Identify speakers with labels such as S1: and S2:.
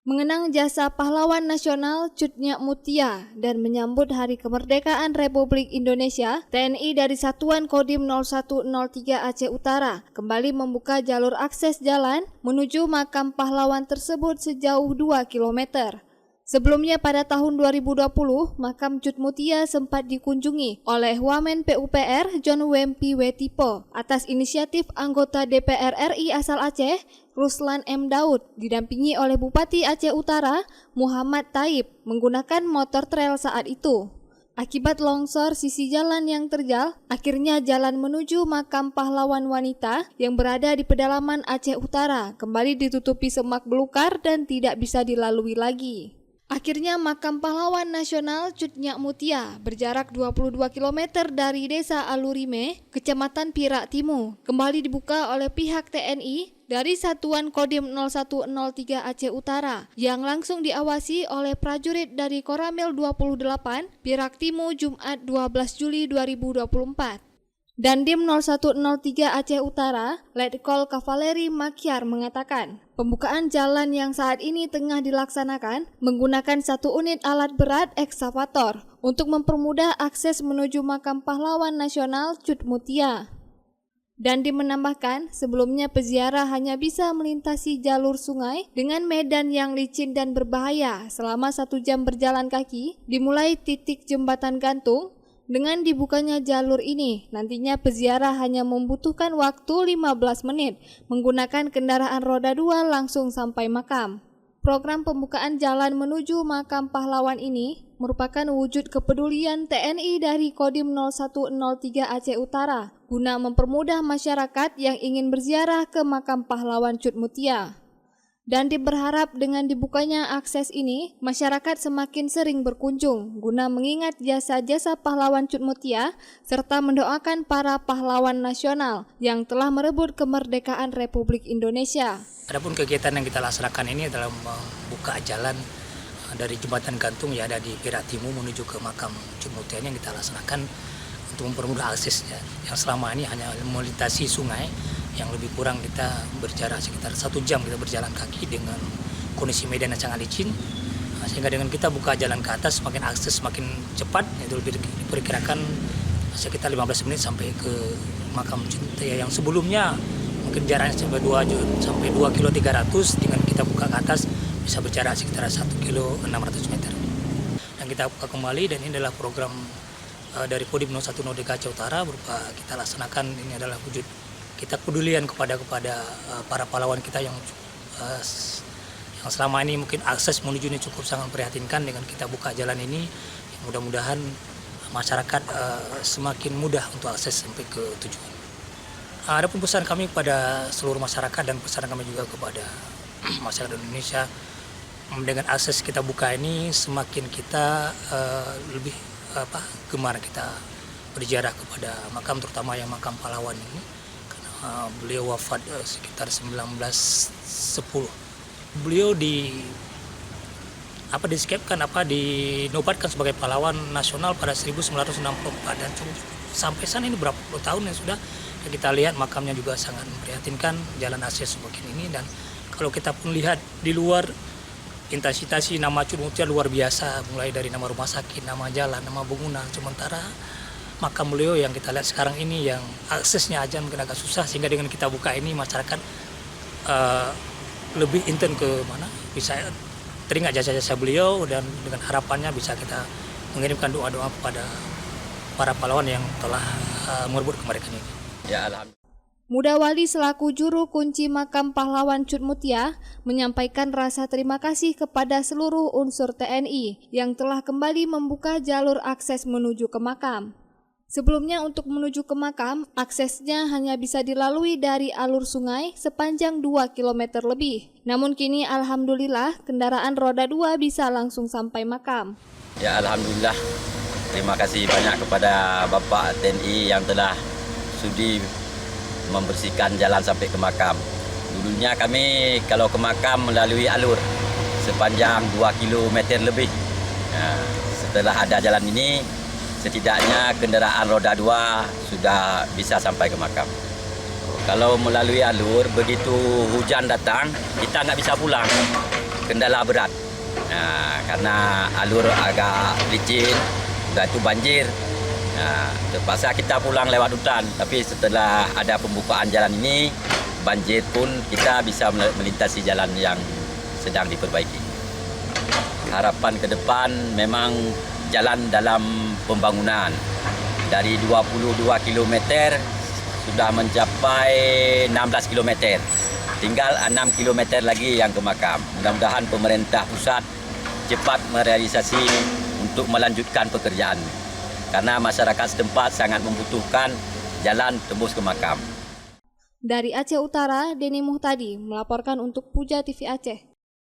S1: Mengenang jasa pahlawan nasional Cut Nyak Mutia dan menyambut Hari Kemerdekaan Republik Indonesia, TNI dari Satuan Kodim 0103 Aceh Utara kembali membuka jalur akses jalan menuju makam pahlawan tersebut sejauh 2 km. Sebelumnya pada tahun 2020, makam Cut Mutia sempat dikunjungi oleh Wamen PUPR John Wempi Wetipo atas inisiatif anggota DPR RI asal Aceh, Ruslan M. Daud, didampingi oleh Bupati Aceh Utara, Muhammad Taib, menggunakan motor trail saat itu. Akibat longsor sisi jalan yang terjal, akhirnya jalan menuju makam pahlawan wanita yang berada di pedalaman Aceh Utara kembali ditutupi semak belukar dan tidak bisa dilalui lagi. Akhirnya makam pahlawan nasional Cut Nyak Mutia berjarak 22 km dari Desa Alurime, Kecamatan Pirak Timur, kembali dibuka oleh pihak TNI dari Satuan Kodim 0103 Aceh Utara yang langsung diawasi oleh prajurit dari Koramil 28 Pirak Timur Jumat 12 Juli 2024. Dandim 0103 Aceh Utara, Letkol Kavaleri Makyar mengatakan, pembukaan jalan yang saat ini tengah dilaksanakan menggunakan 1 unit alat berat ekskavator untuk mempermudah akses menuju makam pahlawan nasional Cut Mutia. Dandim menambahkan, sebelumnya peziarah hanya bisa melintasi jalur sungai dengan medan yang licin dan berbahaya selama 1 jam berjalan kaki, dimulai titik jembatan gantung. Dengan dibukanya jalur ini, nantinya peziarah hanya membutuhkan waktu 15 menit menggunakan kendaraan roda 2 langsung sampai makam. Program pembukaan jalan menuju makam pahlawan ini merupakan wujud kepedulian TNI dari Kodim 0103 Aceh Utara guna mempermudah masyarakat yang ingin berziarah ke makam pahlawan Cut Mutia. Dan berharap dengan dibukanya akses ini, masyarakat semakin sering berkunjung guna mengingat jasa-jasa pahlawan Cut Mutia serta mendoakan para pahlawan nasional yang telah merebut kemerdekaan Republik Indonesia.
S2: Adapun kegiatan yang kita laksanakan ini adalah membuka jalan dari jembatan gantung yang ada di Pirak Timur menuju ke makam Cut Mutia yang kita laksanakan untuk mempermudah aksesnya. Yang selama ini hanya melintasi sungai, yang lebih kurang kita berjarak sekitar 1 jam kita berjalan kaki dengan kondisi medan yang sangat licin, sehingga dengan kita buka jalan ke atas semakin akses semakin cepat, itu lebih diperkirakan sekitar 15 menit sampai ke makam Cut Mutia yang sebelumnya mungkin jaraknya sampai 2 kilo 300, dengan kita buka ke atas bisa berjarak sekitar 1 kilo 600 meter. Dan kita buka kembali, dan ini adalah program dari Kodim 0103 Aceh Utara berupa kita laksanakan, ini adalah wujud kita kepedulian kepada para pahlawan kita yang selama ini mungkin akses menuju ini cukup sangat memprihatinkan. Dengan kita buka jalan ini, mudah-mudahan masyarakat semakin mudah untuk akses sampai ke tujuan. Adapun pesan kami kepada seluruh masyarakat dan pesan kami juga kepada masyarakat Indonesia, dengan akses kita buka ini semakin kita lebih gemar kita berziarah kepada makam, terutama yang makam pahlawan ini. Beliau wafat sekitar 1910. Beliau dinobatkan sebagai pahlawan nasional pada 1964, dan sampai saat ini berapa puluh tahun yang sudah. Dan kita lihat makamnya juga sangat memprihatinkan, jalan akses semakin ini. Dan kalau kita pun lihat di luar, intensitas nama Cut Mutia luar biasa, mulai dari nama rumah sakit, nama jalan, nama bangunan. Sementara makam beliau yang kita lihat sekarang ini yang aksesnya aja mungkin agak susah, sehingga dengan kita buka ini masyarakat lebih intens ke mana bisa teringat jasa-jasa beliau, dan dengan harapannya bisa kita mengirimkan doa-doa kepada para pahlawan yang telah merebut kemerdekaan ini.
S3: Ya, alhamdulillah.
S1: Mudawali selaku juru kunci makam pahlawan Cut Mutia menyampaikan rasa terima kasih kepada seluruh unsur TNI yang telah kembali membuka jalur akses menuju ke makam. Sebelumnya untuk menuju ke makam, aksesnya hanya bisa dilalui dari alur sungai sepanjang 2 km lebih. Namun kini alhamdulillah kendaraan roda 2 bisa langsung sampai makam.
S3: Ya, alhamdulillah. Terima kasih banyak kepada Bapak TNI yang telah sudi membersihkan jalan sampai ke makam. Dulunya kami kalau ke makam melalui alur sepanjang 2 km lebih. Nah, setelah ada jalan ini, setidaknya kendaraan roda 2 sudah bisa sampai ke makam. Kalau melalui alur, begitu hujan datang, kita nggak bisa pulang. kendala berat. Karena alur agak licin, udah itu banjir. Terpaksa kita pulang lewat hutan, tapi setelah ada pembukaan jalan ini, banjir pun kita bisa melintasi jalan yang sedang diperbaiki. Harapan ke depan memang jalan dalam pembangunan. Dari 22 km sudah mencapai 16 km. Tinggal 6 km lagi yang ke makam. Mudah-mudahan pemerintah pusat cepat merealisasi untuk melanjutkan pekerjaan. Karena masyarakat setempat sangat membutuhkan jalan tembus ke makam.
S1: Dari Aceh Utara, Denny Muhtadi melaporkan untuk Puja TV Aceh.